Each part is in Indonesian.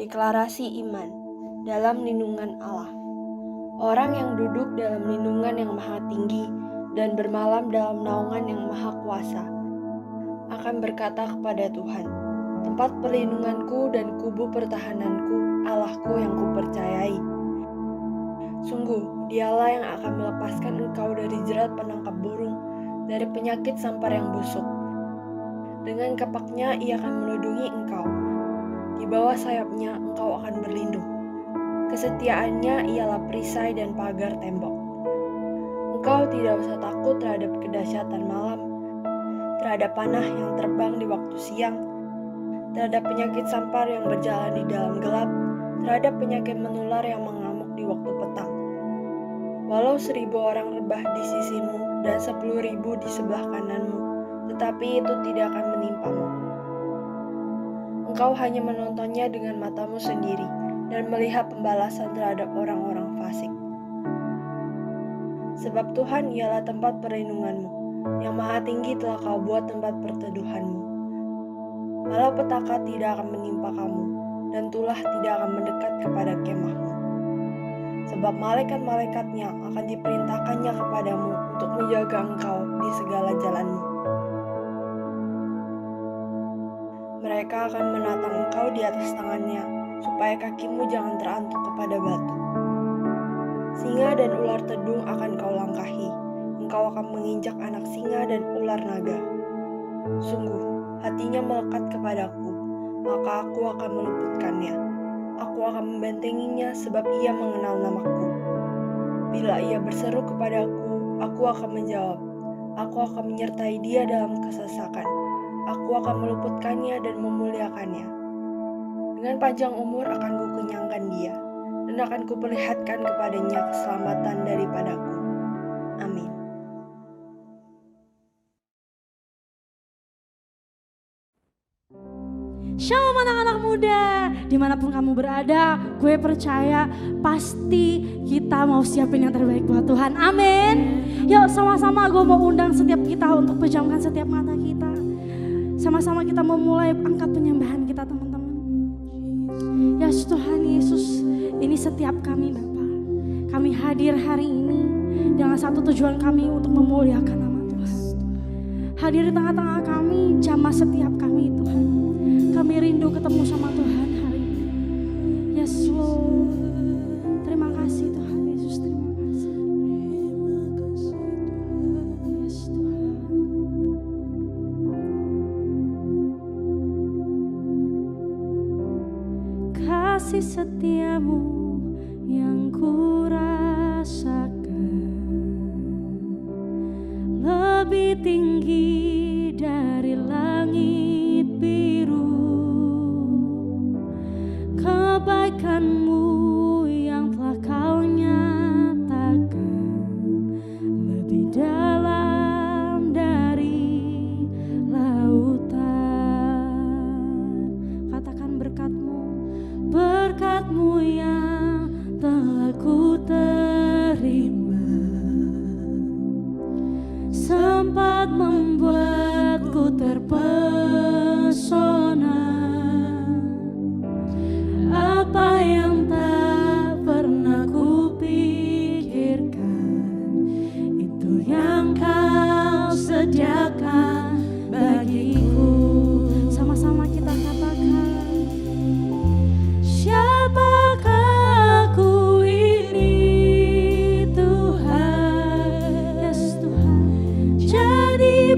Deklarasi iman dalam lindungan Allah. Orang yang duduk dalam lindungan yang maha tinggi dan bermalam dalam naungan yang maha kuasa akan berkata kepada Tuhan, tempat perlindunganku dan kubu pertahananku, Allahku yang kupercayai. Sungguh, dialah yang akan melepaskan engkau dari jerat penangkap burung, dari penyakit sampar yang busuk. Dengan kapaknya ia akan melindungi engkau. Di bawah sayapnya engkau akan berlindung. Kesetiaannya ialah perisai dan pagar tembok. Engkau tidak usah takut terhadap kedahsyatan malam, terhadap panah yang terbang di waktu siang, terhadap penyakit sampar yang berjalan di dalam gelap, terhadap penyakit menular yang mengamuk di waktu petang. Walau 1.000 orang rebah di sisimu dan 10.000 di sebelah kananmu, tetapi itu tidak akan menimpamu. Engkau hanya menontonnya dengan matamu sendiri dan melihat pembalasan terhadap orang-orang fasik. Sebab Tuhan ialah tempat perlindunganmu, yang maha tinggi telah kau buat tempat perteduhanmu. Malah petaka tidak akan menimpa kamu, dan tulah tidak akan mendekat kepada kemahmu. Sebab malaikat-malaikatnya akan diperintahkannya kepadamu untuk menjaga engkau di segala jalanmu. Mereka akan menatang engkau di atas tangannya, supaya kakimu jangan terantuk kepada batu. Singa dan ular tedung akan kau langkahi, engkau akan menginjak anak singa dan ular naga. Sungguh, hatinya melekat kepadaku, maka aku akan meluputkannya. Aku akan membentenginya sebab ia mengenal namaku. Bila ia berseru kepadaku, aku akan menjawab. Aku akan menyertai dia dalam kesesakan. Aku akan meluputkannya dan memuliakannya. Dengan panjang umur akan kukenyangkan dia, dan akan kuperlihatkan kepadanya keselamatan daripadaku. Amin. Shalom anak-anak muda, dimanapun kamu berada, gue percaya pasti kita mau siapin yang terbaik buat Tuhan, amin. Yuk sama-sama gue mau undang setiap kita untuk pejamkan setiap mata kita. Sama-sama kita memulai angkat penyembahan kita teman-teman. Ya Tuhan Yesus, ini setiap kami Bapa. Kami hadir hari ini dengan satu tujuan kami untuk memuliakan nama Tuhan. Hadir di tengah-tengah kami, jamah setiap kami Tuhan. Kami rindu ketemu sama Tuhan hari ini. Yes Lord. Terima kasih Tuhan Yesus, terima kasih. Yes Tuhan. Kasih setiamu yang ku rasakan lebih tinggi dari langit biru. Kebaikanmu yang telah kau nyatakan lebih dalam dari lautan. Katakan berkatmu yang telah ku terima sempat membuatku terpesona. Apa yang tak pernah kupikirkan, itu yang kau sediakan bagiku. Sama-sama kita katakan, siapakah aku ini Tuhan? Yes Tuhan, jadi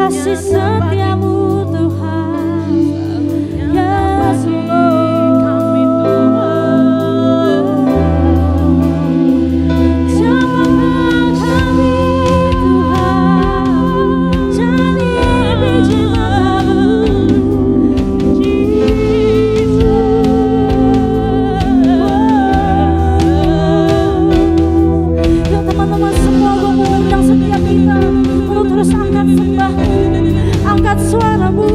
kasih setiamu Tuhan. Yesus kami Tuhan. Siapakah kami Tuhan, jadi biji matamu Jesus. Ya teman-teman semua, gue mau undang setiap kita untuk terus angkat sembahmu, angkat suaramu.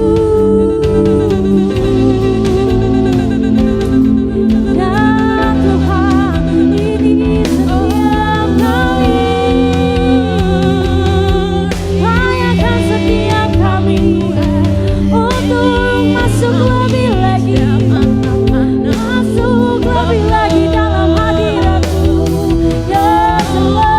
Ya Tuhan, ini setiap kami, layakan setiap kami untuk masuk lebih lagi, masuk lebih lagi dalam hadirat-Mu, ya Tuhan.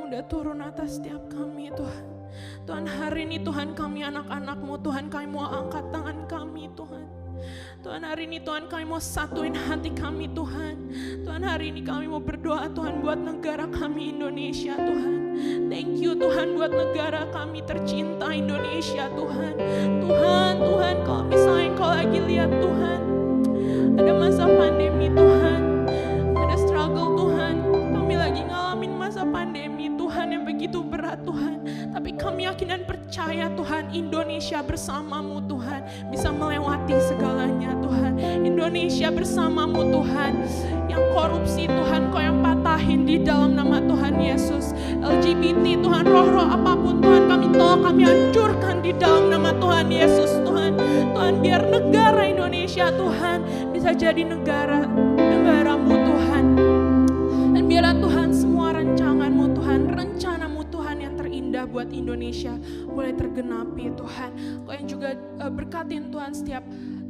muda turun atas setiap kami Tuhan. Tuhan, hari ini Tuhan, kami anak-anak-Mu Tuhan, kami mau angkat tangan kami Tuhan. Tuhan, hari ini Tuhan, kami mau satuin hati kami Tuhan. Tuhan, hari ini kami mau berdoa Tuhan buat negara kami Indonesia Tuhan. Thank you Tuhan buat negara kami tercinta Indonesia Tuhan. Tuhan, kalau misalnya Engkau lagi lihat Tuhan, ada masa pandemi Tuhan, ada struggle Tuhan, kami lagi ngalamin masa pandemi Tuhan yang begitu berat Tuhan. Tapi kami yakin dan percaya Tuhan, Indonesia bersamamu Tuhan, bisa melewati segalanya Tuhan. Indonesia bersamamu Tuhan, yang korupsi Tuhan Kau yang patahin di dalam nama Tuhan Yesus. LGBT Tuhan, roh-roh apapun Tuhan, kami tolak, kami hancurkan di dalam nama Tuhan Yesus Tuhan. Tuhan, biar negara Indonesia Tuhan bisa jadi negaramu Tuhan. Dan biarlah Tuhan semua rancangan-Mu Tuhan, rencana-Mu Tuhan yang terindah buat Indonesia boleh tergenapi Tuhan. Kau yang juga berkatin Tuhan setiap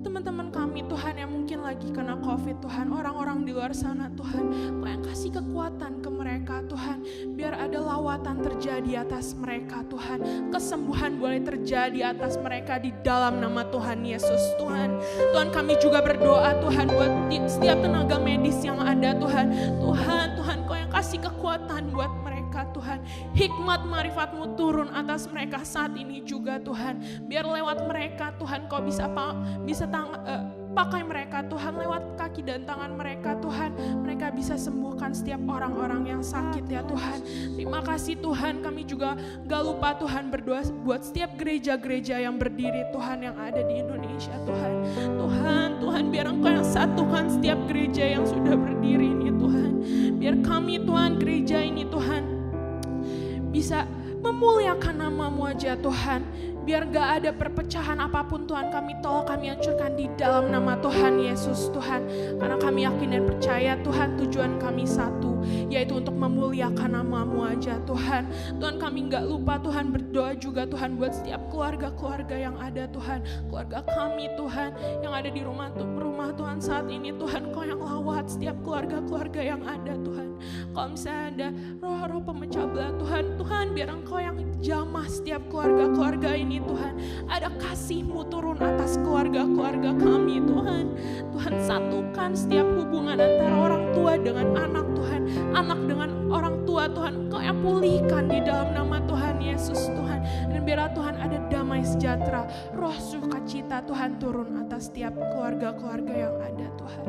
teman-teman kami Tuhan yang mungkin lagi kena COVID Tuhan, orang-orang di luar sana Tuhan, Kau yang kasih kekuatan ke mereka Tuhan, biar ada lawatan terjadi atas mereka Tuhan, kesembuhan boleh terjadi atas mereka di dalam nama Tuhan Yesus Tuhan. Tuhan, kami juga berdoa Tuhan buat setiap tenaga medis yang ada Tuhan, Tuhan Kau yang kasih kekuatan buat mereka Tuhan, hikmat marifat-Mu turun atas mereka saat ini juga Tuhan, biar lewat mereka Tuhan Kau bisa pakai mereka Tuhan, lewat kaki dan tangan mereka Tuhan, mereka bisa sembuhkan setiap orang-orang yang sakit ya Tuhan. Terima kasih Tuhan, kami juga gak lupa Tuhan berdoa buat setiap gereja-gereja yang berdiri Tuhan yang ada di Indonesia Tuhan. Tuhan biar Engkau yang satukan setiap gereja yang sudah berdiri ini Tuhan. Biar kami Tuhan, gereja ini Tuhan, bisa memuliakan nama-Mu aja Tuhan. Biar gak ada perpecahan apapun Tuhan, kami tolak, kami hancurkan di dalam nama Tuhan Yesus Tuhan. Karena kami yakin dan percaya Tuhan, tujuan kami satu, yaitu untuk memuliakan nama-Mu aja Tuhan. Tuhan, kami gak lupa Tuhan berdoa juga Tuhan buat setiap keluarga-keluarga yang ada Tuhan. Keluarga kami Tuhan yang ada di rumah Tuhan saat ini Tuhan, Kau yang lawat setiap keluarga-keluarga yang ada Tuhan. Kalau misalnya ada roh-roh pemecah belah Tuhan, biar Engkau yang jamah setiap keluarga-keluarga ini Tuhan. Ada kasih-Mu turun atas keluarga-keluarga kami Tuhan. Tuhan, satukan setiap hubungan antara orang tua dengan anak Tuhan, anak dengan orang tua Tuhan, Engkau yang pulihkan di dalam nama Tuhan Yesus Tuhan. Dan biarlah Tuhan ada damai sejahtera, roh sukacita Tuhan turun atas setiap keluarga-keluarga yang ada Tuhan.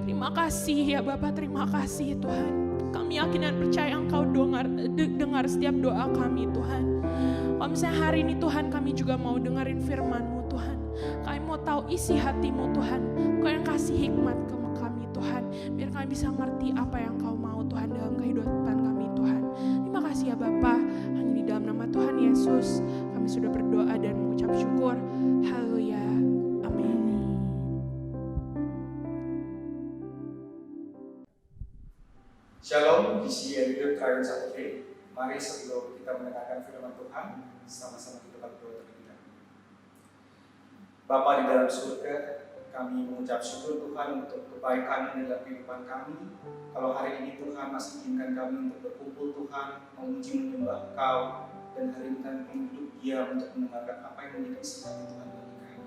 Terima kasih ya Bapa, terima kasih Tuhan. Kami yakin dan percaya Engkau dengar setiap doa kami Tuhan. Kalau misalnya hari ini Tuhan, kami juga mau dengerin firman-Mu Tuhan. Kami mau tahu isi hati-Mu Tuhan. Kau yang kasih hikmat ke kami Tuhan, biar kami bisa ngerti apa yang Kau mau Tuhan dalam kehidupan kami Tuhan. Terima kasih ya Bapa, hanya di dalam nama Tuhan Yesus kami sudah berdoa dan mengucap syukur. Haleluya, amin. Shalom, di sini Triumph Saturday. Mari sebelum kita mendengarkan firman Tuhan, sama-sama kita berdoa terlebih dahulu. Bapa di dalam surga, kami mengucap syukur Tuhan untuk kebaikan dalam kehidupan kami. Kalau hari ini Tuhan masih izinkan kami untuk berkumpul Tuhan, memuji menyembah Engkau, dan hari ini kami duduk diam untuk mendengarkan apa yang menjadi isi hati Tuhan bagi kami.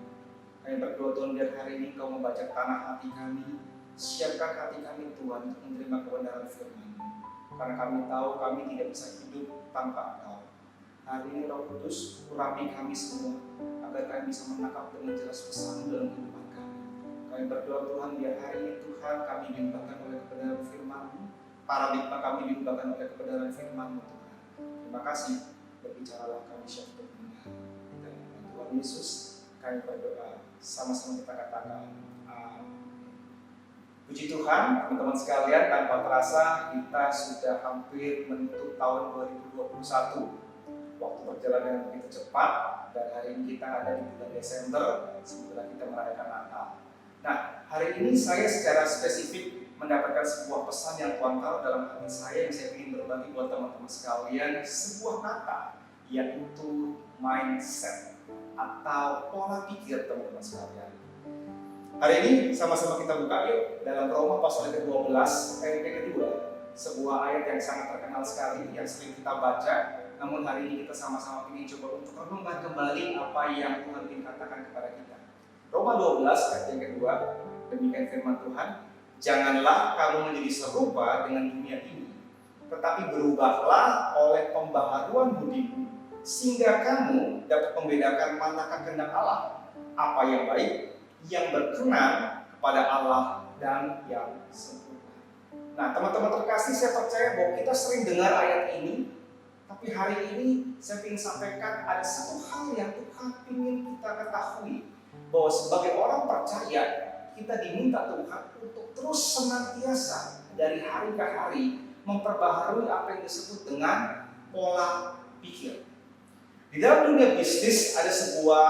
Kami berdoa Tuhan, biar hari ini Kau membaca tanah hati kami, siapkan hati kami Tuhan untuk menerima kebenaran firman. Karena kami tahu kami tidak bisa hidup tanpa Engkau. Hari ini Roh Kudus, urapi kami semua agar kami bisa menangkap dengan jelas pesan dalam kehidupan kami. Kami berdoa Tuhan, biar hari ini Tuhan kami diubahkan oleh kebenaran firman-Mu, paradigma kami diubahkan oleh kebenaran firman-Mu Tuhan. Terima kasih, berbicaralah kami siap untuk mendengar. Dan Tuhan Yesus, kami berdoa, sama-sama kita katakan amin. Puji Tuhan, teman-teman sekalian, tanpa terasa kita sudah hampir menutup tahun 2021. Waktu berjalan dengan begitu cepat, dan hari ini kita ada di bulan Desember, setelah kita merayakan Natal. Nah, hari ini saya secara spesifik mendapatkan sebuah pesan yang Tuhan taruh dalam hati saya yang saya ingin berbagi buat teman-teman sekalian, sebuah kata, yaitu mindset atau pola pikir teman-teman sekalian. Hari ini sama-sama kita buka yuk dalam Roma pasal ke-12 ayat yang kedua. sebuah ayat yang sangat terkenal sekali, yang sering kita baca. Namun hari ini kita sama-sama ingin coba untuk renungkan kembali apa yang Tuhan ingin katakan kepada kita. Roma 12 ayat yang kedua, demikian firman Tuhan, janganlah kamu menjadi serupa dengan dunia ini, tetapi berubahlah oleh pembaharuan budimu, sehingga kamu dapat membedakan manakah kehendak Allah, apa yang baik, yang berkenan kepada Allah, dan yang sempurna. Nah, teman-teman terkasih, saya percaya bahwa kita sering dengar ayat ini, tapi hari ini saya ingin sampaikan ada satu hal yang Tuhan ingin kita ketahui, bahwa sebagai orang percaya, kita diminta Tuhan untuk terus senantiasa dari hari ke hari memperbaharui apa yang disebut dengan pola pikir. Di dalam dunia bisnis ada sebuah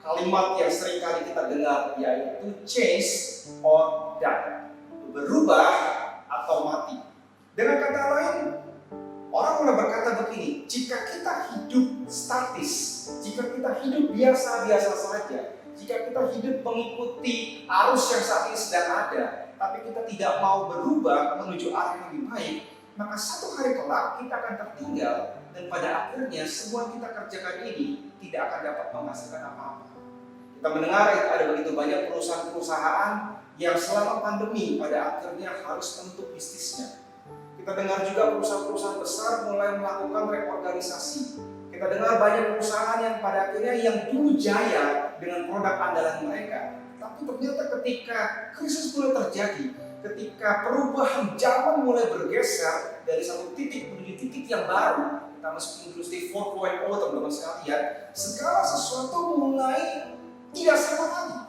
kalimat yang sering kali kita dengar, yaitu change or die, berubah atau mati. Dengan kata lain, orang mulai berkata begini, jika kita hidup statis, jika kita hidup biasa-biasa saja, jika kita hidup mengikuti arus yang saat ini sedang ada, tapi kita tidak mau berubah menuju arah yang lebih baik, maka satu hari kelak kita akan tertinggal, dan pada akhirnya semua yang kita kerjakan ini tidak akan dapat menghasilkan apa-apa. Kita mendengar ada begitu banyak perusahaan-perusahaan yang selama pandemi pada akhirnya harus menutup bisnisnya. Kita dengar juga perusahaan-perusahaan besar mulai melakukan reorganisasi. Kita dengar banyak perusahaan yang pada akhirnya yang dulu jaya dengan produk andalan mereka, tapi ternyata ketika krisis mulai terjadi, ketika perubahan zaman mulai bergeser dari satu titik menuju titik yang baru, kita masuk industri 4.0, teman-teman sekalian, segala sesuatu mulai tidak sama lagi.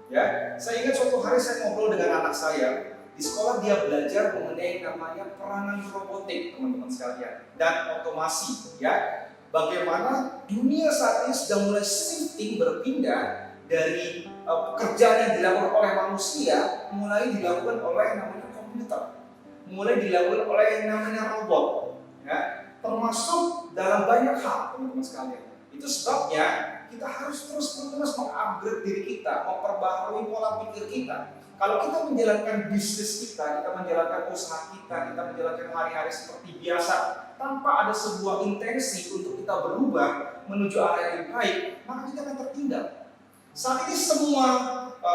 Ya, saya ingat suatu hari saya ngobrol dengan anak saya. Di sekolah dia belajar mengenai namanya peranan robotik, teman-teman sekalian, dan otomasi. Ya, bagaimana dunia saat ini sedang mulai shifting, berpindah dari pekerjaan yang dilakukan oleh manusia mulai dilakukan oleh namanya komputer, mulai dilakukan oleh yang namanya robot. Ya, termasuk dalam banyak hal, teman-teman sekalian. Itu sebabnya kita harus terus-menerus mengupgrade diri kita, memperbaharui pola pikir kita. Kalau kita menjalankan bisnis kita menjalankan usaha kita menjalankan hari-hari seperti biasa, tanpa ada sebuah intensi untuk kita berubah menuju arah yang lebih baik, maka kita akan tertinggal. Saat ini semua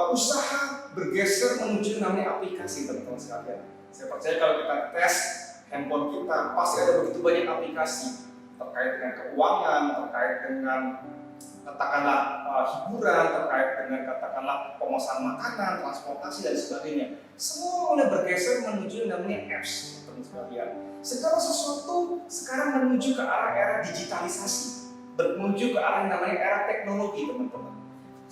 usaha bergeser menuju namanya aplikasi, teman-teman sekalian. Saya percaya kalau kita tes handphone kita, pasti ada begitu banyak aplikasi terkait dengan keuangan, terkait dengan katakanlah hiburan, terkait dengan katakanlah pemesanan makanan, transportasi dan sebagainya. Semua mulai bergeser menuju namanya apps, teman-teman sekalian. Segala sesuatu sekarang menuju ke arah era digitalisasi, menuju ke arah yang namanya era teknologi, teman-teman.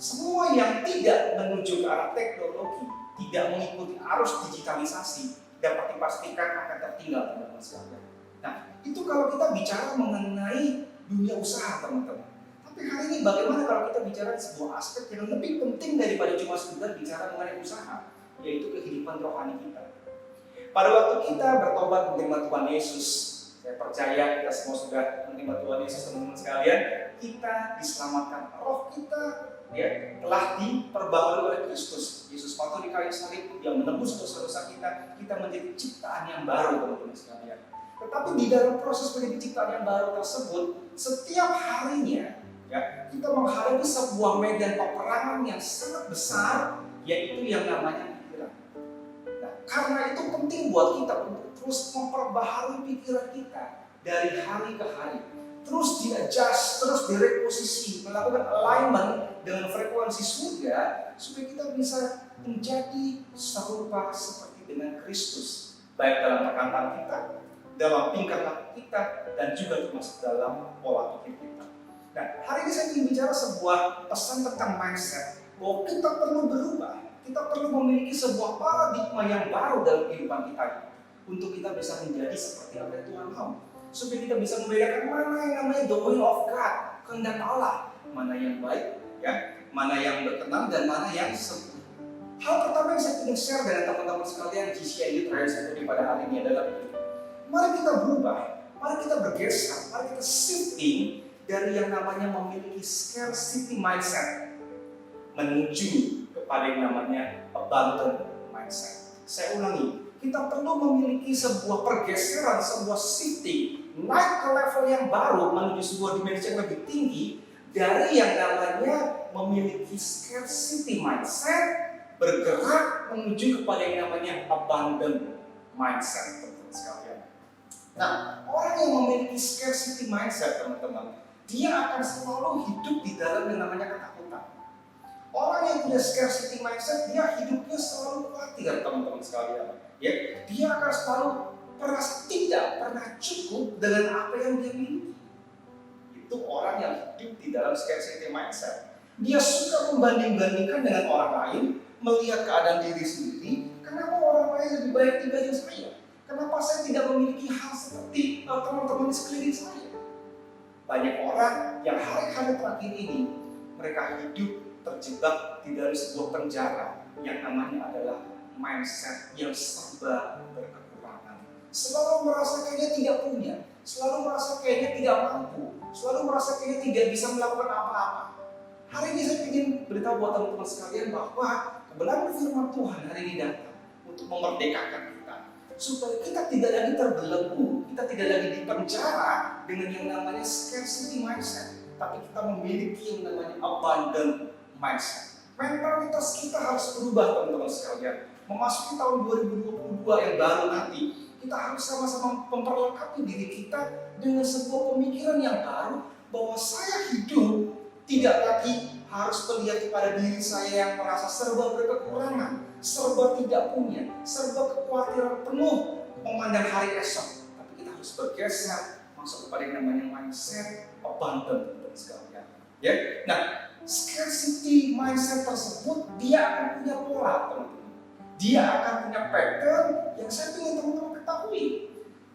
Semua yang tidak menuju ke arah teknologi, tidak mengikuti arus digitalisasi, dapat dipastikan akan tertinggal, teman-teman sekalian. Nah, itu kalau kita bicara mengenai dunia usaha, teman-teman. Tapi hari ini bagaimana kalau kita bicara sebuah aspek yang lebih penting daripada cuma sekedar bicara mengenai usaha, yaitu kehidupan rohani kita. Pada waktu kita bertobat menerima Tuhan Yesus, saya percaya kita semua sudah menerima Tuhan Yesus, teman-teman sekalian, kita diselamatkan. Roh kita ya telah diperbaharui oleh Kristus. Yesus mati di kayu salib yang menebus dosa-dosa kita menjadi ciptaan yang baru, teman-teman sekalian. Tetapi di dalam proses menjadi ciptaan yang baru tersebut, setiap harinya ya, kita menghadapi sebuah medan peperangan yang sangat besar, yaitu yang namanya pikiran. Nah, karena itu penting buat kita untuk terus memperbaharui pikiran kita dari hari ke hari, terus di-adjust, terus direposisi, melakukan alignment dengan frekuensi surga, supaya kita bisa menjadi serupa seperti dengan Kristus, baik dalam perkataan kita, dalam tingkah laku kita, dan juga termasuk dalam pola pikir kita. Nah, hari ini saya ingin bicara sebuah pesan tentang mindset, bahwa kita perlu berubah, kita perlu memiliki sebuah paradigma yang baru dalam kehidupan kita, untuk kita bisa menjadi seperti apa yang Tuhan mau, supaya kita bisa membedakan mana yang namanya the will of God, kehendak Allah, mana yang baik, ya, mana yang berkenan, dan mana yang sempurna. Hal pertama yang saya ingin share dengan teman-teman sekalian GCI Youth Raya pada hari ini adalah mari kita berubah, mari kita bergeser, mari kita shifting dari yang namanya memiliki scarcity mindset menuju kepada yang namanya abundant mindset. Saya ulangi, kita perlu memiliki sebuah pergeseran, sebuah shifting, naik ke level yang baru menuju sebuah dimensi yang lebih tinggi dari yang namanya memiliki scarcity mindset bergerak menuju kepada yang namanya abundant mindset, teman-teman sekalian. Nah, orang yang memiliki scarcity mindset, teman-teman, dia akan selalu hidup di dalam yang namanya ketakutan. Orang yang punya scarcity mindset, dia hidupnya selalu khawatir, teman-teman sekalian. Ya, dia akan selalu merasa tidak pernah cukup dengan apa yang dia miliki. Itu orang yang hidup di dalam scarcity mindset. Dia suka membanding-bandingkan dengan orang lain, melihat keadaan diri sendiri. Kenapa orang lain lebih baik dibanding saya? Kenapa saya tidak memiliki hal seperti teman-teman di sekeliling saya? Banyak orang yang hari-hari terakhir ini, mereka hidup terjebak di dalam sebuah penjara yang namanya adalah mindset yang serba berkekurangan. Selalu merasa kayaknya tidak punya, selalu merasa kayaknya tidak mampu, selalu merasa kayaknya tidak bisa melakukan apa-apa. Hari ini saya ingin beritahu buat teman-teman sekalian bahwa kebenaran firman Tuhan hari ini datang untuk memerdekakan kita, supaya kita tidak lagi terbelenggu, kita tidak lagi dipenjara dengan yang namanya scarcity mindset, tapi kita memiliki yang namanya abundant mindset. Mentalitas kita harus berubah, teman-teman sekalian. Memasuki tahun 2022 yang baru nanti, kita harus sama-sama memperlengkapi diri kita dengan sebuah pemikiran yang baru, bahwa saya hidup tidak lagi harus melihat kepada diri saya yang merasa serba berkekurangan, serba tidak punya, serba kekhawatiran penuh memandang hari esok. Tapi kita harus bergeser masuk kepada yang namanya mindset abundant, teman-teman sekalian. Ya, nah, scarcity mindset tersebut dia akan punya pola, teman-teman. Dia akan punya pattern yang saya ingin teman-teman ketahui.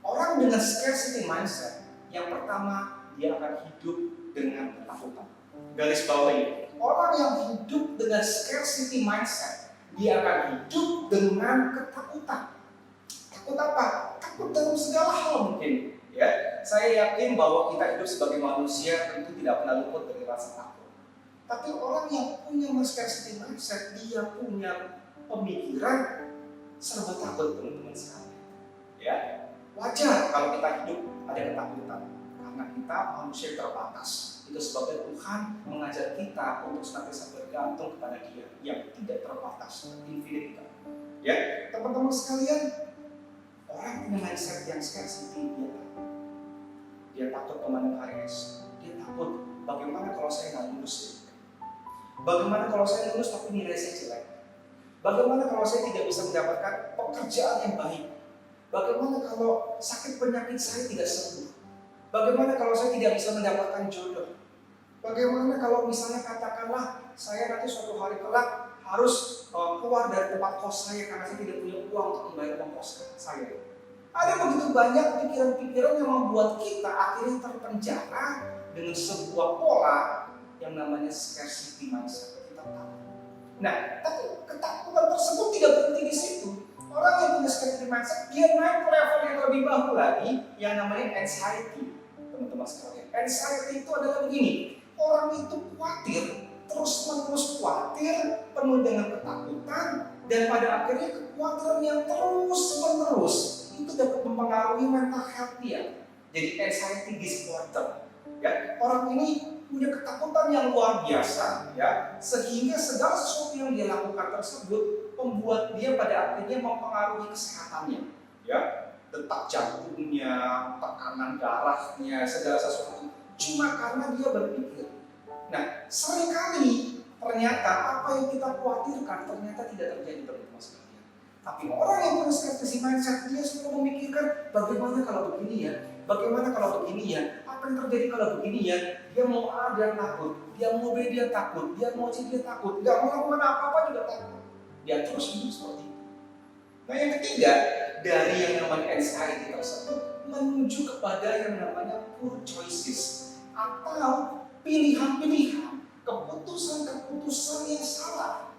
Orang dengan scarcity mindset, yang pertama dia akan hidup dengan ketakutan. Garis bawahi, orang yang hidup dengan scarcity mindset, dia akan hidup dengan ketakutan. Takut apa? Takut dalam segala hal mungkin. Ya, saya yakin bahwa kita hidup sebagai manusia tentu tidak pernah luput dari rasa takut. Tapi orang yang punya scarcity mindset, dia punya pemikiran serba takut, teman-teman sekalian. Ya, wajar kalau kita hidup ada ketakutan karena kita manusia terbatas. Itu sebabnya Tuhan mengajar kita untuk senantiasa bergantung kepada Dia yang tidak terbatas, infinite. Ya, teman-teman sekalian, orang punya mindset yang scarcity, dia takut memandang hari esok. Dia takut bagaimana kalau saya nggak lulus ya? Bagaimana kalau saya lulus tapi nilai saya jelek? Bagaimana kalau saya tidak bisa mendapatkan pekerjaan yang baik? Bagaimana kalau sakit penyakit saya tidak sembuh? Bagaimana kalau saya tidak bisa mendapatkan jodoh? Bagaimana kalau misalnya katakanlah saya nanti suatu hari kelak harus keluar dari tempat kos saya karena saya tidak punya uang untuk membayar uang kos saya? Ada begitu banyak pikiran-pikiran yang membuat kita akhirnya terpenjara dengan sebuah pola yang namanya scarcity mindset. Kita tahu. Nah, tapi ketakutan tersebut tidak berhenti di situ. Orang yang punya scarcity mindset, dia naik ke level yang lebih bawah lagi, yang namanya anxiety. Teman-teman sekalian, anxiety itu adalah begini. Orang itu khawatir, terus-menerus khawatir, penuh dengan ketakutan, dan pada akhirnya kekhawatiran yang terus-menerus itu dapat mempengaruhi mental health dia. Jadi anxiety disorder. Ya, orang ini punya ketakutan yang luar biasa, ya, sehingga segala sesuatu yang dia lakukan tersebut membuat dia pada akhirnya mempengaruhi kesehatannya, ya, detak jantungnya, tekanan darahnya, segala sesuatu. Cuma karena dia berpikir. Nah, seringkali ternyata apa yang kita khawatirkan ternyata tidak terjadi, teman-teman sekalian. Tapi orang yang punya scarcity mindset, dia selalu memikirkan bagaimana kalau begini ya, bagaimana kalau begini ya, apa yang terjadi kalau begini ya. Dia mau A dia takut, dia mau B dia takut, dia mau C dia takut, nggak mau lakukan apa-apa juga takut. Dia terus hidup seperti itu. Nah, yang ketiga, dari yang namanya anxiety tersebut menuju kepada yang namanya poor choices, atau pilihan-pilihan, keputusan-keputusan yang salah.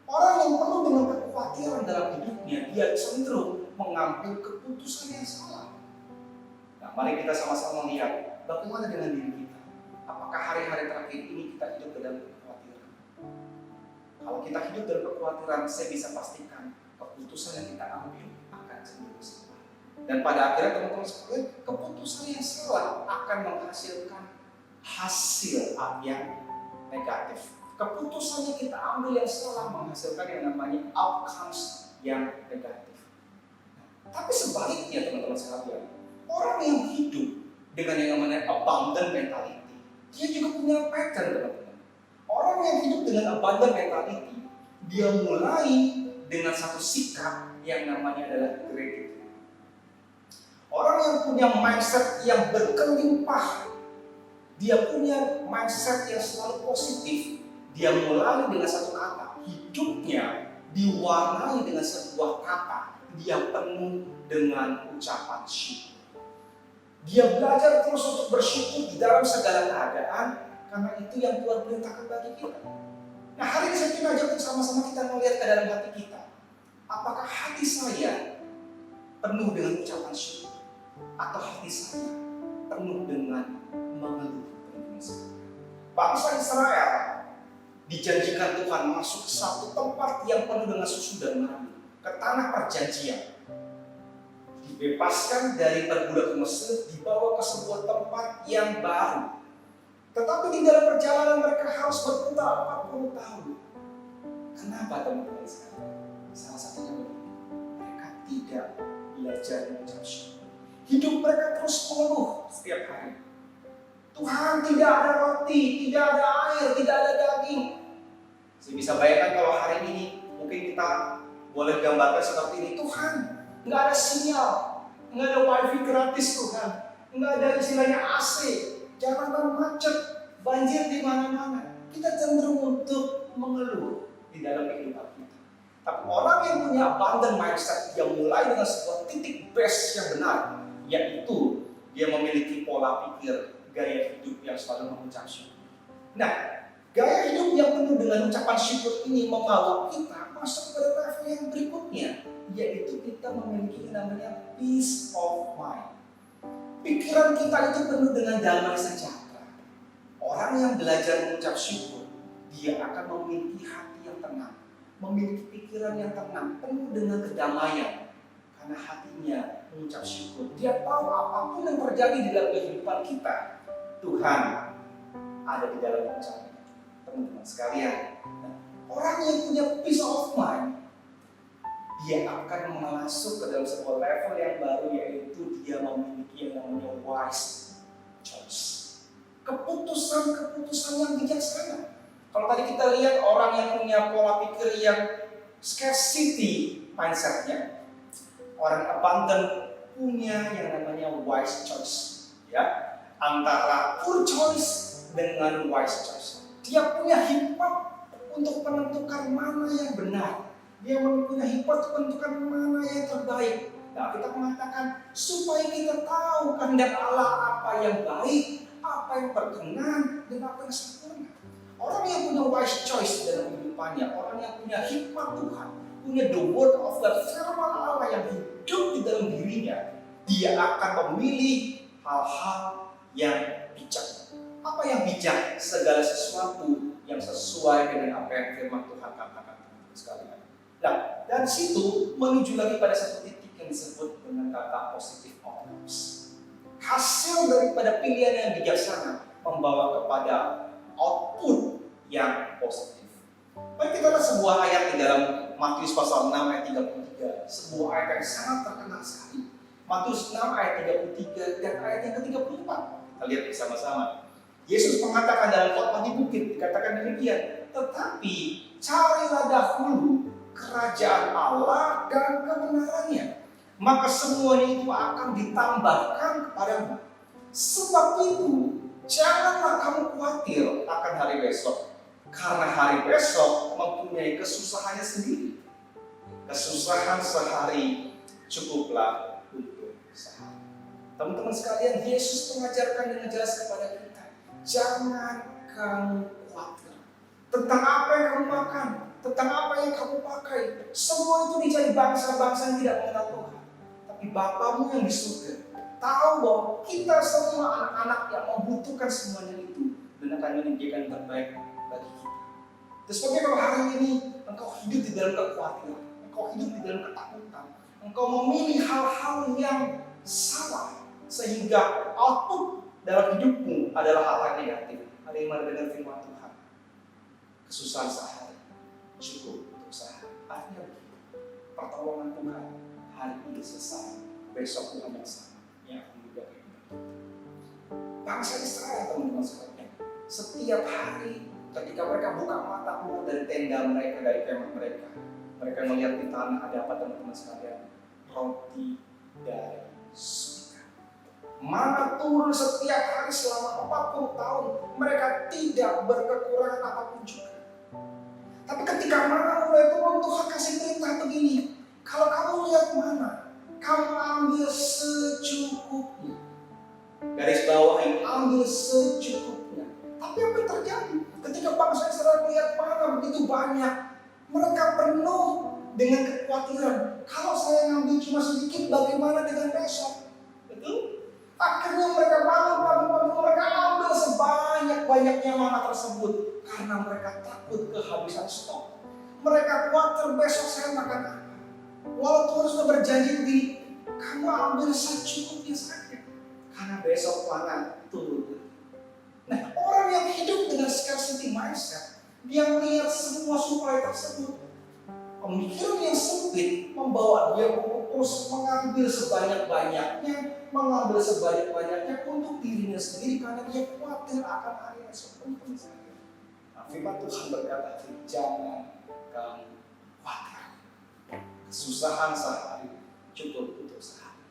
Orang yang penuh dengan kekhawatiran dalam hidupnya, dia cenderung mengambil keputusan yang salah. Nah, mari kita sama-sama melihat bagaimana dengan diri kita. Apakah hari-hari terakhir ini kita hidup dalam kekhawatiran? Kalau kita hidup dalam kekhawatiran, saya bisa pastikan keputusan yang kita ambil cenderung salah. Dan pada akhirnya teman-teman sekalian, keputusan yang salah akan menghasilkan hasil yang negatif. Keputusan yang kita ambil yang salah menghasilkan yang namanya outcomes yang negatif. Tapi sebaliknya teman-teman sekalian, orang yang hidup dengan yang namanya abundant mentality, dia juga punya pattern teman-teman. Orang yang hidup dengan abundant mentality, dia mulai dengan satu sikap yang namanya adalah gratitude. Orang yang punya mindset yang berkelimpah, dia punya mindset yang selalu positif, dia mulai dengan satu kata, hidupnya diwarnai dengan sebuah kata, dia penuh dengan ucapan syukur. Dia belajar terus untuk bersyukur di dalam segala keadaan, karena itu yang Tuhan perintahkan bagi kita. Nah, hari ini saya ingin ajak sama-sama kita melihat ke dalam hati kita. Apakah hati saya penuh dengan ucapan syukur? Atau hati saya penuh dengan mengeluh? Bangsa Israel dijanjikan Tuhan masuk ke satu tempat yang penuh dengan susu dan madu, ke tanah perjanjian. Dibebaskan dari perbudakan Mesir, dibawa ke sebuah tempat yang baru. Tetapi di dalam perjalanan mereka harus berputar 40 tahun. Kenapa teman-teman sekalian? Salah satunya begini, mereka tidak belajar mengucap syukur. Hidup mereka terus mengeluh setiap hari. Tuhan, tidak ada roti, tidak ada air, tidak ada daging. Saya bisa bayangkan kalau hari ini mungkin kita boleh gambarkan seperti ini. Tuhan, nggak ada sinyal, nggak ada wifi gratis Tuhan, nggak ada istilahnya AC, jalanan macet, banjir di mana-mana. Kita cenderung untuk mengeluh di dalam kehidupan kita. Tapi orang yang punya abundant mindset, yang mulai dengan sebuah titik base yang benar, yaitu dia memiliki pola pikir, gaya hidup yang selalu mengucap syukur. Nah, gaya hidup yang penuh dengan ucapan syukur ini membawa kita masuk ke level yang berikutnya, yaitu kita memiliki yang namanya peace of mind. Pikiran kita itu penuh dengan damai sejahtera. Orang yang belajar mengucap syukur, dia akan memiliki hati yang tenang, memiliki pikiran yang tenang, penuh dengan kedamaian. Karena hatinya mengucap syukur. Dia tahu apapun yang terjadi di dalam kehidupan kita, Tuhan ada di dalam ucapan. Teman-teman sekalian, orang yang punya peace of mind, dia akan masuk ke dalam sebuah level yang baru, yaitu dia memiliki yang namanya wise choice. Keputusan-keputusan yang bijaksana. Kalau tadi kita lihat orang yang punya pola pikir yang scarcity mindsetnya, orang abundant punya yang namanya wise choice, ya, antara poor choice dengan wise choice. Dia punya hikmat untuk menentukan mana yang benar. Dia punya hikmat untuk menentukan mana yang terbaik. Nah, kita mengatakan supaya kita tahu kehendak Allah apa yang baik, apa yang berkenan, dan apa yang sempurna. Orang yang punya wise choice dalam kehidupannya, orang yang punya hikmat Tuhan, punya the word of God, firman Allah yang hidup di dalam dirinya, dia akan memilih hal-hal yang bijak. Apa yang bijak? Segala sesuatu yang sesuai dengan apa yang firman Tuhan katakan, teman-teman sekalian. Nah, dari situ menuju lagi pada satu titik yang disebut dengan kata positive outcomes. Hasil daripada pilihan yang bijaksana membawa kepada output yang positif. Mari kita lihat sebuah ayat di dalam Matius pasal 6 ayat 33, sebuah ayat yang sangat terkenal sekali. Matius 6 ayat 33 dan ayat yang ke-34. Kita lihat bersama-sama. Yesus mengatakan dalam khotbah di bukit, dikatakan demikian, tetapi carilah dahulu kerajaan Allah dan kebenarannya, maka semuanya itu akan ditambahkan kepadamu. Sebab itu, janganlah kamu khawatir akan hari besok, karena hari besok mempunyai kesusahannya sendiri. Kesusahan sehari cukuplah untuk sehari. Teman-teman sekalian, Yesus mengajarkan dengan jelas kepada kita, jangan kamu khawatir tentang apa yang kamu makan, tentang apa yang kamu pakai. Semua itu dicari bangsa-bangsa yang tidak mengenal Tuhan. Tapi Bapamu yang di surga tahu bahwa kita semua anak-anak yang membutuhkan semuanya itu, dan akan menyediakan yang terbaik bagi kita. Terus bagaimana kalau hari ini engkau hidup di dalam kekhawatiran, engkau hidup di dalam ketakutan, Engkau memilih hal-hal yang salah sehingga output dalam hidupmu adalah hal yang negatif. Ada yang mendengar firman Tuhan. Kesusahan sehari cukup untuk sehari. Artinya begitu. Pertolongan Tuhan hari ini selesai, besok Tuhan yang sama yang akan berubah kehidupan kita. Bangsa Israel, teman-teman sekalian, setiap hari ketika mereka buka mata keluar dari tenda mereka, dari kemah mereka melihat di tanah ada apa, teman-teman sekalian? Roti dari surga. Mana turun setiap hari selama 40 tahun, mereka tidak berkekurangan apapun juga. Tapi ketika mana mulai turun, Tuhan kasih perintah begini, kalau kamu lihat mana, kamu ambil secukupnya. Garis bawahi, ambil secukupnya. Tapi apa yang terjadi? Ketika bangsa Israel melihat mana begitu banyak, mereka penuh dengan kekhawatiran. Kalau saya ngambil cuma sedikit, bagaimana dengan besok? Betul? Akhirnya mereka bangun, mereka ambil sebanyak-banyaknya mana tersebut. Karena mereka takut kehabisan stok. Mereka khawatir besok saya makan apa. Walau Tuhan sudah berjanji begini, kamu ambil secukupnya saja. Karena besok pangan turun. Nah, orang yang hidup dengan scarcity mindset, dia melihat semua suplai tersebut, pemikiran yang sempit membawa dia terus mengambil sebanyak-banyaknya untuk dirinya sendiri karena dia khawatir akan hari esok. Firman Tuhan berkata, jangan kamu khawatir. Kesusahan sehari cukup untuk sehari.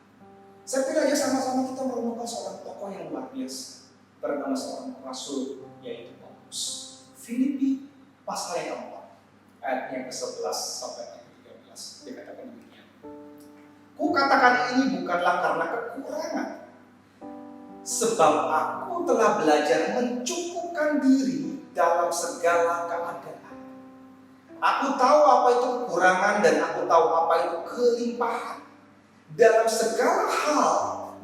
Saya pikir aja sama-sama kita merenungkan seorang tokoh yang luar biasa bernama seorang rasul, yaitu Paulus. Filipi pasal yang keempat, ayat yang ke-11 sampai ayat ke-13, dikatakan demikian. Ku katakan ini bukanlah karena kekurangan, sebab aku telah belajar mencukupkan diri dalam segala keadaan. Aku tahu apa itu kekurangan dan aku tahu apa itu kelimpahan. Dalam segala hal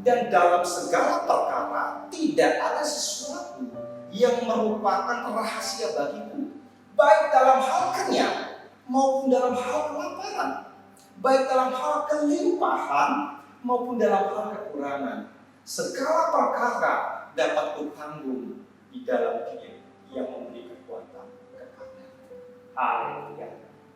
dan dalam segala perkara tidak ada sesuatu yang merupakan rahasia bagiku, baik dalam hal kenyang maupun dalam hal kelaparan, baik dalam hal kelimpahan maupun dalam hal kekurangan. Segala perkara dapat kutanggung di dalam Dia yang memberi kekuatan kepadaku. Haleluya.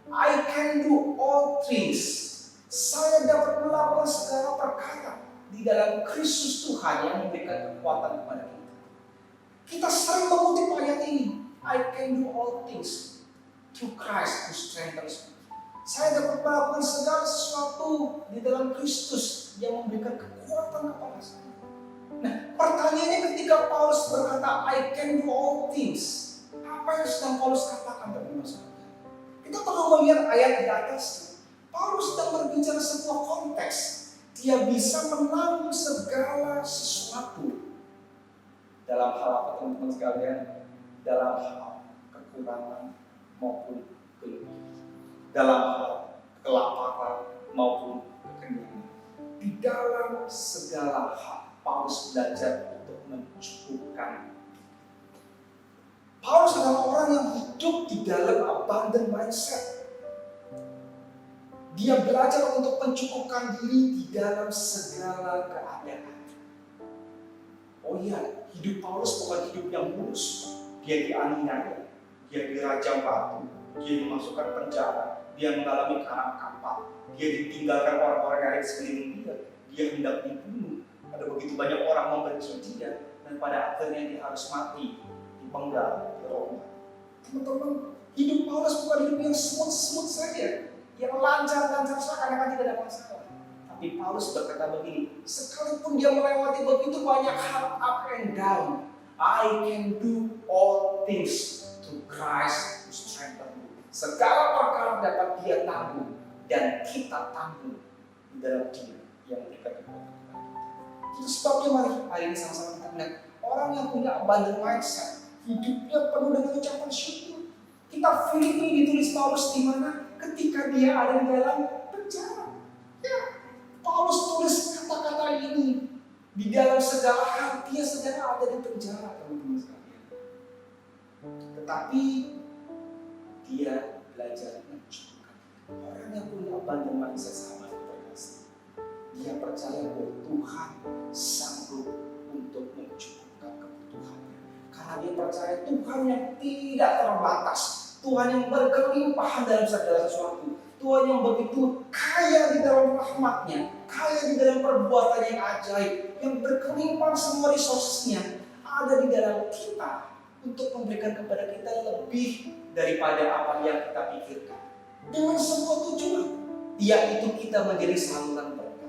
I can do all things. Saya dapat melakukan segala perkara di dalam Kristus Tuhan yang memberikan kekuatan kepada kita. Kita sering mengutip ayat ini. I can do all things through Christ who strengthens me. Saya dapat melakukan segala sesuatu di dalam Kristus yang memberikan kekuatan kepada saya. Nah, pertanyaannya ketika Paulus berkata I can do all things, apa yang sedang Paulus katakan teman-teman sekalian? Kita perlu melihat ayat di atas. Paulus sedang berbicara sebuah konteks. Dia bisa menanggung segala sesuatu. Dalam hal apa teman-teman sekalian? Dalam hal kekurangan maupun kelebihan. Dalam hal kelaparan maupun kekenyangan. Di dalam segala hal Paulus belajar untuk mencukupkan. Paulus adalah orang yang hidup di dalam abundant mindset. Dia belajar untuk mencukupkan diri di dalam segala keadaan. Oh iya, hidup Paulus bukan hidup yang mulus. Dia dianiaya, dia dirajam batu, dia dimasukkan penjara, dia mengalami karam kapal, dia ditinggalkan orang-orang yang ada di sekeliling dia, dia hendak dibunuh. Ada begitu banyak orang membenci dia, dan pada akhirnya dia harus mati dipenggal di Roma. Teman-teman, hidup Paulus bukan hidup yang smooth saja, yang lancar-lancar seakan-akan tidak ada masalah. Tapi Paulus berkata begini, sekalipun dia melewati begitu banyak hal up and down, I can do all things through Christ who strengthens me. Segala perkara dapat dia tanggung dan kita tanggung di dalam Dia yang memberikan kekuatan kepada kita. Itu sebabnya mari hari ini sama-sama kita melihat orang yang punya abundant mindset, hidupnya penuh dengan ucapan syukur. Kita Filipi ditulis Paulus di mana? Ketika dia ada di dalam penjara. Ya, Paulus tulis kata-kata ini di dalam segala hal dia sedang ada di penjara, teman-teman sekalian. Tetapi dia belajar mencukupkan. Orang yang punya abundant mindset sama berkata, dia percaya bahwa Tuhan sanggup untuk mencukupkan kebutuhannya. Karena dia percaya Tuhan yang tidak terbatas, Tuhan yang berkelimpahan dalam segala sesuatu, Tuhan yang begitu kaya di dalam rahmat-Nya, kaya di dalam perbuatan yang ajaib, yang berkelimpahan semua resources-Nya ada di dalam kita untuk memberikan kepada kita lebih daripada apa yang kita pikirkan. Dengan sebuah tujuan, yaitu kita menjadi saluran berkat.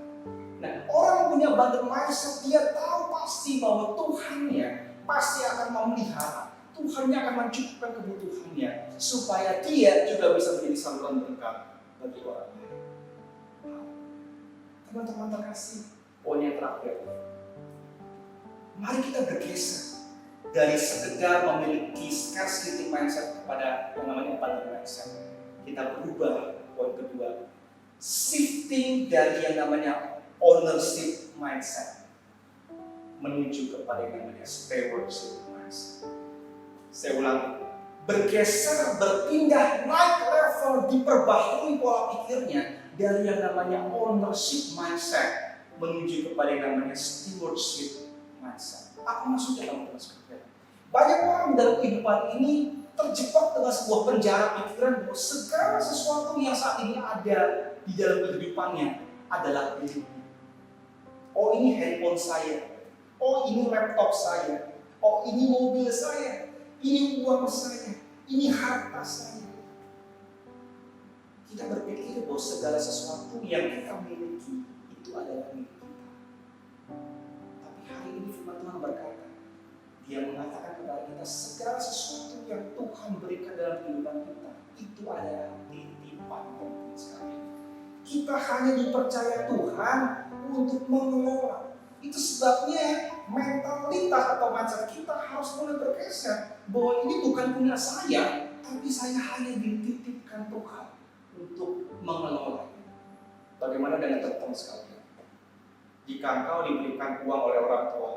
Nah, orang punya abundant mindset, dia tahu pasti bahwa Tuhannya pasti akan memelihara, Tuhannya akan mencukupkan kebutuhannya, supaya dia juga bisa menjadi saluran berkat bagi orang lain. Teman-teman terkasih, poin yang terakhir, mari kita bergeser dari sekedar memiliki scarcity mindset kepada yang namanya abundant mindset. Kita berubah, poin kedua, shifting dari yang namanya ownership mindset menuju kepada yang namanya stewardship mindset. Saya ulang, bergeser, berpindah, naik level, diperbaharui pola pikirnya dari yang namanya ownership mindset menuju kepada yang namanya stewardship mindset. Apa maksudnya teman-teman sekalian? Banyak orang dalam kehidupan ini terjebak dengan sebuah penjara pikiran bahwa segala sesuatu yang saat ini ada di dalam kehidupannya adalah miliknya. Oh, ini handphone saya, oh ini laptop saya, oh ini mobil saya, ini uang saya, ini harta saya. Kita berpikir bahwa segala sesuatu yang kita miliki itu adalah milik kita. Tapi hari ini firman Tuhan berkata, Dia mengatakan kepada kita segala sesuatu yang Tuhan berikan dalam kehidupan kita itu adalah titipan penting sekali. Kita hanya dipercaya Tuhan untuk mengelola. Itu sebabnya mentalitas atau mindset kita harus mulai bergeser bahwa ini bukan punya saya, tapi saya hanya dititipkan Tuhan untuk mengelola. Bagaimana dengan teman-teman sekalian? Jika engkau diberikan uang oleh orang tua,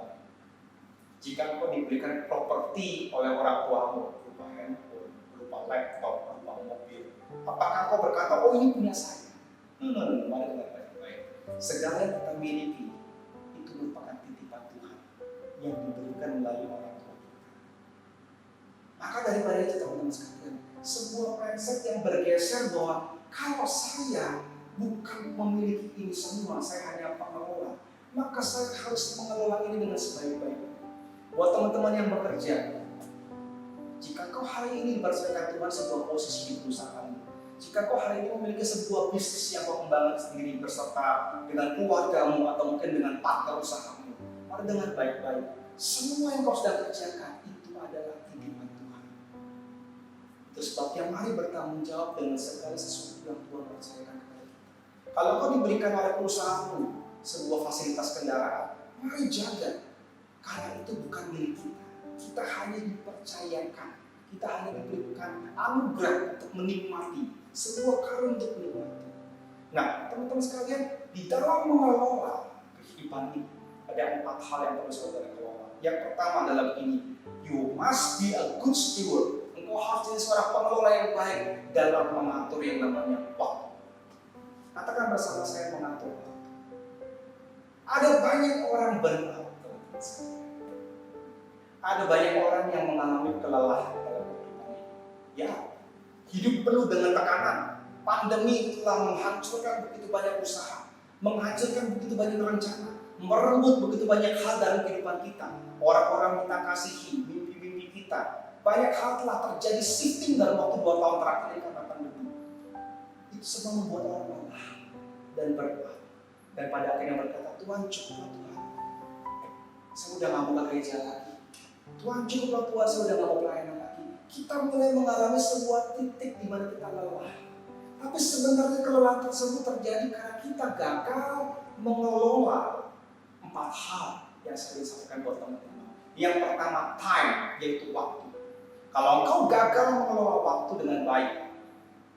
jika engkau diberikan properti oleh orang tuamu, berupa handphone, berupa laptop, berupa mobil, apakah engkau berkata, oh ini punya saya? Mari dengar baik-baik. Segala yang kita miliki itu merupakan titipan Tuhan yang diberikan melalui orang tua kita. Maka daripada itu teman-teman sekalian, sebuah mindset yang bergeser bahwa kalau saya bukan memiliki ini semua, saya hanya pengelola, maka saya harus mengelola ini dengan sebaik-baiknya. Buat teman-teman yang bekerja, jika kau hari ini dipercayakan Tuhan sebuah posisi di perusahaan, jika kau hari ini memiliki sebuah bisnis yang kau kembangkan sendiri beserta dengan keluargamu atau mungkin dengan partner usahamu, mari dengar baik-baik, semua yang kau sedang kerjakan itu adalah titipan Tuhan. Itu sebabnya mari bertanggung jawab dengan segala sesuatu yang Tuhan percayakan kepada kita. Kalau kau diberikan oleh perusahaanmu sebuah fasilitas kendaraan, mari jaga. Karena itu bukan milik kita. Kita hanya dipercayakan. Kita hanya diberikan anugerah untuk menikmati. Sebuah karunia untuk menikmati. Nah, teman-teman sekalian, di dalam mengelola kehidupan ini ada 4 hal yang perlu saudara kelola. Yang pertama adalah begini, you must be a good steward. Engkau harus jadi seorang pengelola yang baik dalam mengatur yang namanya waktu. Katakan bersama saya, mengatur waktu. Ada banyak orang burnout. Ada banyak orang yang mengalami kelelahan dalam kehidupan ini. Ya, hidup penuh dengan tekanan. Pandemi telah menghancurkan begitu banyak usaha, menghancurkan begitu banyak rencana, merenggut begitu banyak hal dalam kehidupan kita. Orang-orang kita kasihi, mimpi-mimpi kita. Banyak hal telah terjadi shifting dalam waktu 2 tahun terakhir ini karena pandemi. Itu semua membuat orang lelah dan berat. Dan pada akhirnya berkata, Tuhan cukuplah Tuhan. Saya udah gak mau gereja lagi. Tuhan cukuplah Tuhan, saya udah gak mau pelayanan lagi. Kita mulai mengalami sebuah titik di mana kita lelah. Tapi sebenarnya kelelahan tersebut terjadi karena kita gagal mengelola 4 hal yang saya sampaikan buat teman-teman. Yang pertama, time, yaitu waktu. Kalau engkau gagal mengelola waktu dengan baik,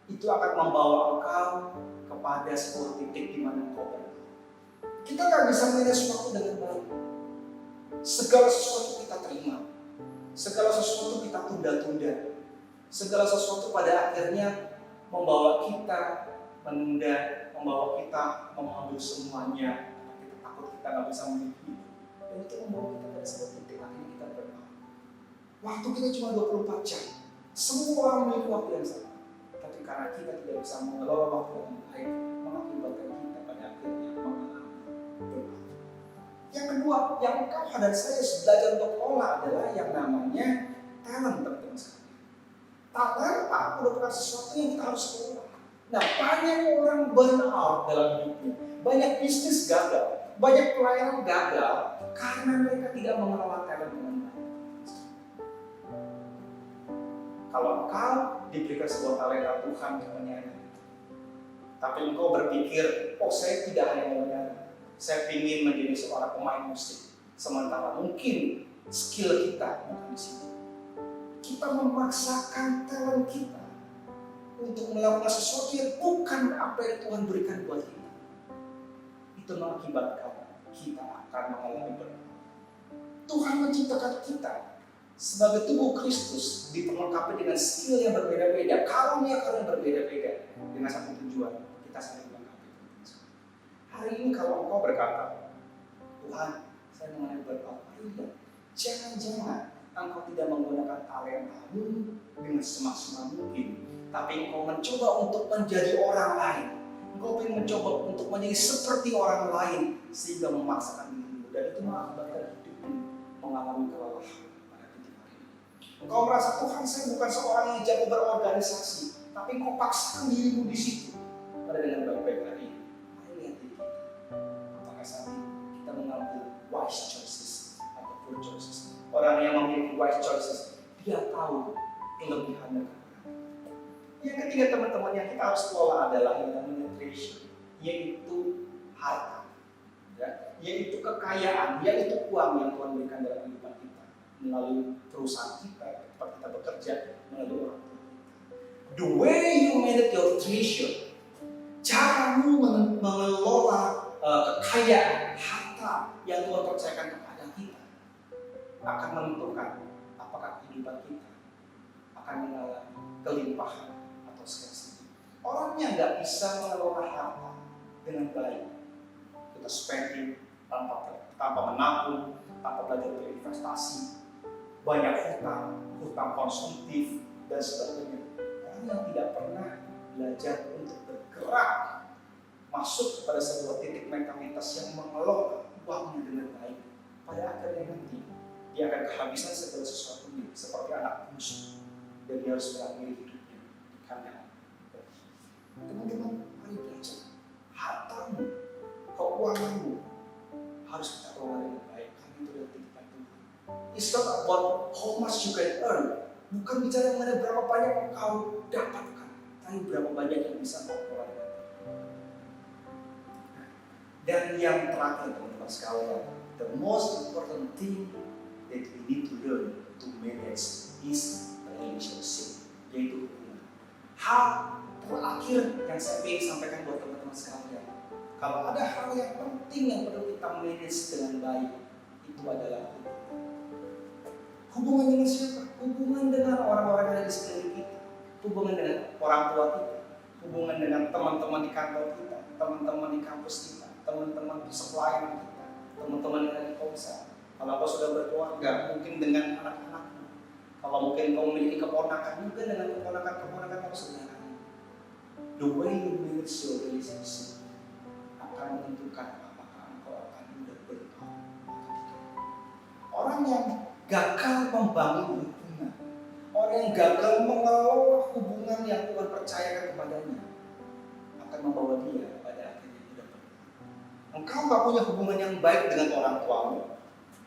itu akan membawa engkau kepada sebuah titik di mana engkau berada. Kita gak bisa manage waktu dengan baik. Segala sesuatu kita terima, segala sesuatu kita tunda-tunda, segala sesuatu pada akhirnya membawa kita menunda membawa kita mengambil semuanya. Kita takut kita nggak bisa memiliki. Dan itu membawa kita pada sebuah titik akhirnya kita berdoa. Waktu kita cuma 24 jam. Semua orang memiliki waktu yang sama. Tapi karena kita tidak bisa mengelola waktu yang baik, mengakibatkan kita pada akhirnya mengalami burnout. Yang kedua, yang engkau dan saya harus belajar untuk olah adalah yang namanya talent, teman-teman sekalian. Talent merupakan sesuatu yang kita harus kelola. Nah, banyak orang burnout dalam hidupnya, banyak bisnis gagal, banyak pelayanan gagal karena mereka tidak mengelola talent dengan baik. Kalau engkau diberikan sebuah talenta Tuhan untuk menyanyi, tapi engkau berpikir, oh saya tidak hanya mau menyanyi, saya ingin menjadi seorang pemain musik, sementara mungkin skill kita bukan di situ. Kita memaksakan talent kita untuk melakukan sesuatu yang bukan apa yang Tuhan berikan buat kita. Itu mengakibatkan kita akan mengalami burnout. Tuhan menciptakan kita sebagai tubuh Kristus diperlengkapi dengan skill yang berbeda-beda, karunia yang berbeda-beda dengan satu tujuan, kita saling melengkapi. Hari ini kalau engkau berkata, Tuhan, saya mengalami burnout, jangan-jangan engkau tidak menggunakan talentamu dengan semaksimal mungkin, tapi engkau mencoba untuk menjadi orang lain. Engkau ingin mencoba untuk menjadi seperti orang lain sehingga memaksakan dirimu, dan itu mengakibatkan hidupmu mengalami kelelahan pada titik hari ini. Engkau merasa, Tuhan, saya bukan seorang yang jago berorganisasi, tapi engkau paksakan dirimu di situ. Pada dengan baik-baik hari ini, mari lihat diri kita. Apakah saat ini kita mengambil wise choices atau poor choices? Orang yang memiliki wise choices, dia tahu kelebihan dan kekurangan. Yang ketiga, teman-teman, yang kita harus kelola adalah yang namanya treasure, yaitu harta, ya, yaitu kekayaan, yaitu uang yang Tuhan berikan dalam kehidupan kita melalui perusahaan kita, tempat kita bekerja, melalui orang tua kita. The way you manage your treasure, caramu mengelola kekayaan, harta yang Tuhan percayakan kepada kita, akan menentukan apakah kehidupan kita akan mengalami kelimpahan atau scarcity. Orang yang nggak bisa mengelola harta dengan baik, kita spending tanpa menabung, tanpa belajar berinvestasi, banyak hutang konsumtif dan sebagainya. Orang yang tidak pernah belajar untuk bergerak masuk kepada sebuah titik mentalitas yang mengelola uangnya dengan baik, pada akhirnya nanti dia akan kehabisan segala sesuatunya seperti anak bungsu, dan dia harus mengakhiri hidupnya di kandang. Teman-teman, mari belajar. Hartamu, keuanganmu harus kita kelola dengan baik, karena itu adalah titipan Tuhan. It's not about how much you can earn, bukan bicara mengenai berapa banyak yang kau dapatkan, tapi berapa banyak yang bisa kau kelola dengan baik. Dan yang terakhir, teman-teman sekalian, the most important thing that we need to learn to manage is relationship, yaitu hubungan. Hal terakhir yang saya ingin sampaikan buat teman-teman sekalian, kalau ada hal yang penting yang perlu kita manage dengan baik, itu adalah hubungan dengan siapa? Hubungan dengan orang-orang yang ada di sekeliling kita, hubungan dengan orang tua kita, hubungan dengan teman-teman di kantor kita, teman-teman di kampus kita, teman-teman sepelayanan kita, teman-teman yang ada di komsel. Kalau kau sudah berkeluarga, mungkin dengan anak-anakmu. Kalau mungkin kau memiliki keponakan, juga dengan keponakan kau saudaranya. The way you manage your relationship akan menentukan apakah engkau akan mudah bertahan. Orang yang gagal membangun hubungan, orang yang gagal mengelola hubungan yang Tuhan percayakan kepadanya, akan membawa dia pada akhirnya mudah bertahan. Engkau gak punya hubungan yang baik dengan orang tuamu,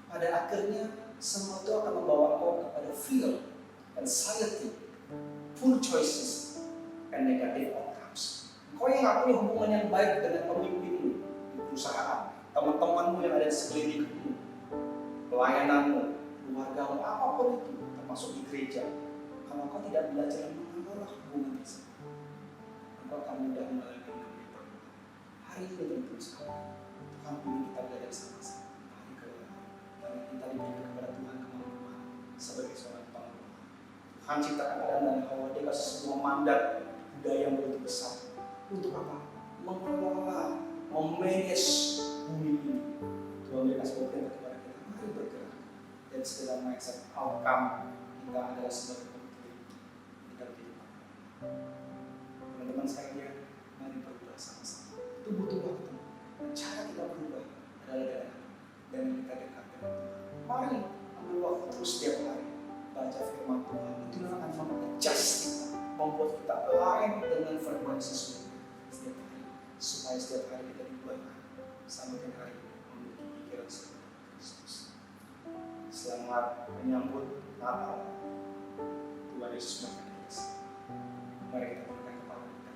pada akhirnya semua itu akan membawa kau kepada fear, anxiety, poor choices, and negative outcomes. Kau yang gak punya hubungan yang baik dengan pemimpinmu di perusahaan, teman-temanmu yang ada di sekelilingmu, pelayananmu, keluargamu, apapun itu, termasuk di gereja. Kalau kau tidak belajar mengelola hubungan tersebut, engkau akan mudah mengalami burnout. Hari ini tentu sekali Tuhan pilih kita belajar sama-sama. Karena kita diberikan kepada Tuhan kemampuan sebagai seorang pengelola. Tuhan ciptakan Adam dan Hawa, dia kasih sebuah mandat budaya yang begitu besar. Untuk apa? mengelola, memanage bumi ini. Tuhan berikan sebuah perintah kepada kita, mari bergerak. Dan segala mindset outcome kita adalah sebagai pemimpin kita kehidupan. Teman-teman sekalian, mari berubah sama-sama. Itu butuh waktu. Dan cara kita berubah adalah dengan kita dekat dengan Tuhan. Mari ambil waktu terus setiap hari baca firman Tuhan. Itu akan mengadjust kita, membuat kita align dengan frekuensi surga setiap hari, supaya setiap hari kita diubahkan sampai dengan hari memiliki pikiran seperti Kristus. Selamat menyambut Natal. Tuhan Yesus memberkati. Mari kita berikan kepada kita.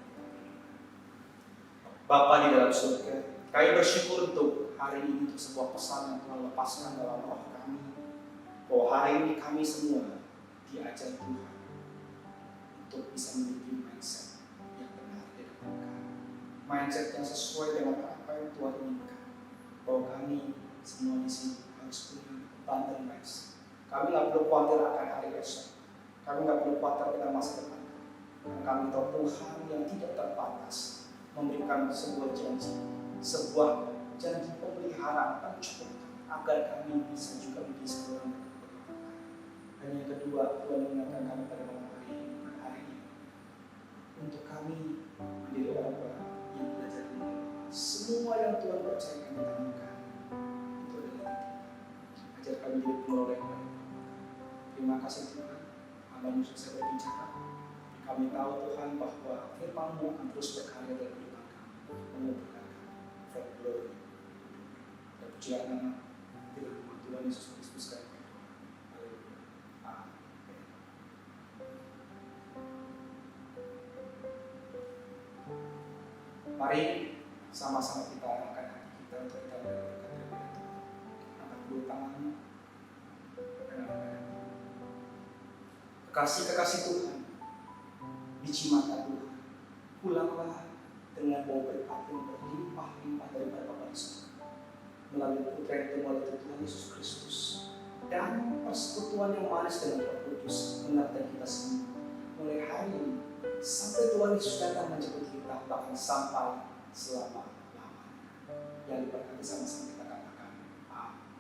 Bapa di dalam surga, kami bersyukur untuk hari ini, untuk sebuah pesan yang Tuhan lepaskan dalam roh kami, bahwa hari ini kami semua diajar Tuhan untuk bisa memiliki mindset yang benar di depan kami, mindset yang sesuai dengan apa yang Tuhan inginkan, bahwa kami semua di sini harus punya abundant mindset. Kami nggak perlu khawatir akan hari esok, kami nggak perlu khawatir dengan masa depan, karena kami tahu Tuhan yang tidak terbatas memberikan sebuah janji pemeliharaan pencukupan agar kami bisa juga menjadi seorang yang berkeberkahan. Dan yang kedua, Tuhan mengingatkan kami pada malam hari ini untuk kami menjadi orang-orang yang belajar mengelola semua yang Tuhan percayakan di tangan kami. Itu adalah titik. Ajar kami menjadi pengelola yang baik. Terima kasih Tuhan. Hamba-Mu selesai berbicara. Kami tahu Tuhan bahwa firman-Mu akan terus berkarya dalam kehidupan kami, mengumpulkan kami from glory. Dan pujian nama Tuhan Yesus Kristus kami berdoa. Haleluya. Amin. Mari sama-sama kita angkat hati kita untuk kita berdekat dengan Tuhan. Angkat dua tanganmu dan angkat hati. Kekasih-kekasih Tuhan, biji mata Tuhan, pulanglah dengan bau berkat yang berlimpah-limpah daripada Bapa di surga, melalui Putra yang tunggal itu Tuhan Yesus Kristus, dan persekutuan yang manis dengan Roh Kudus menyertai kita semua mulai hari ini sampai Tuhan Yesus datang menjemput kita, bahkan sampai selama-lamanya. Yang diberkati sama-sama kita katakan amin.